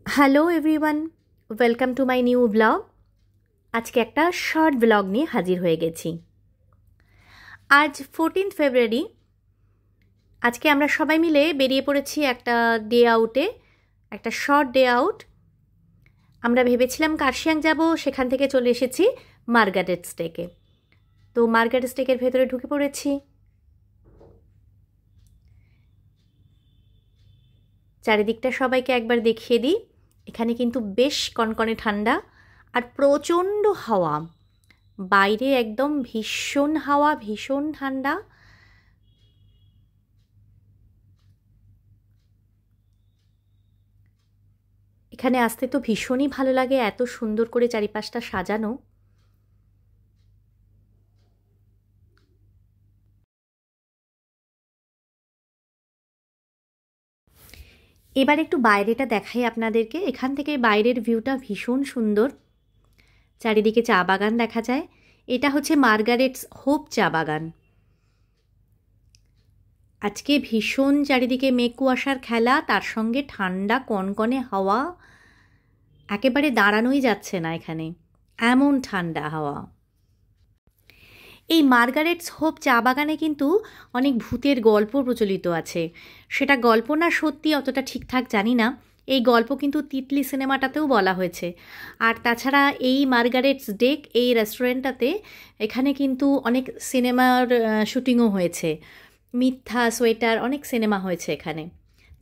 Hello everyone, welcome to my new blog. আজকে একটা short blog নিয়ে হাজির হয়ে গেছি। আজ 14 ফেব্রুয়ারি। আজকে আমরা সবাই মিলে বেরিয়ে পড়েছি একটা ডে আউটে, একটা শর্ট ডে আউট। আমরা ভেবেছিলাম কার্শিয়াং যাব, সেখান থেকে চলে এসেছি মার্গারেটস টেকে। তো মার্গারেটস টেকের ভেতরে ঢুকে পড়েছি। চারিদিকটা সবাইকে একবার দেখিয়ে দিই। এখানে কিন্তু বেশ কনকনে ঠান্ডা আর প্রচণ্ড হাওয়া। বাইরে একদম ভীষণ হাওয়া, ভীষণ ঠান্ডা। এখানে আসতে তো ভীষণই ভালো লাগে, এত সুন্দর করে চারিপাশটা সাজানো। এবার একটু বাইরেটা দেখাই আপনাদেরকে। এখান থেকে বাইরের ভিউটা ভীষণ সুন্দর, চারিদিকে চা বাগান দেখা যায়। এটা হচ্ছে মার্গারেটস হোপ চা বাগান। আজকে ভীষণ চারিদিকে মেঘ কুয়াশার খেলা, তার সঙ্গে ঠান্ডা কনকনে হাওয়া। একেবারে দাঁড়ানোই যাচ্ছে না এখানে, এমন ঠান্ডা হাওয়া। এই মার্গারেটস হোপ চা বাগানে কিন্তু অনেক ভূতের গল্প প্রচলিত আছে। সেটা গল্প না সত্যি অতটা ঠিকঠাক জানি না। এই গল্প কিন্তু তিতলি সিনেমাটাতেও বলা হয়েছে। আর তাছাড়া এই মার্গারেটস ডেক, এই রেস্টুরেন্টটাতে এখানে কিন্তু অনেক সিনেমার শুটিংও হয়েছে। মিথ্যা, সোয়েটার, অনেক সিনেমা হয়েছে এখানে।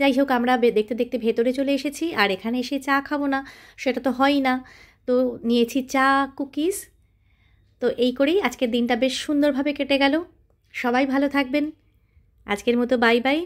যাই হোক, আমরা দেখতে দেখতে ভেতরে চলে এসেছি। আর এখানে এসে চা খাবো না সেটা তো হয়ই না। তো নিয়েছি চা, কুকিজ। তো এই করেই আজকের দিনটা বেশ সুন্দরভাবে কেটে গেল। সবাই ভালো থাকবেন। আজকের মতো বাই বাই।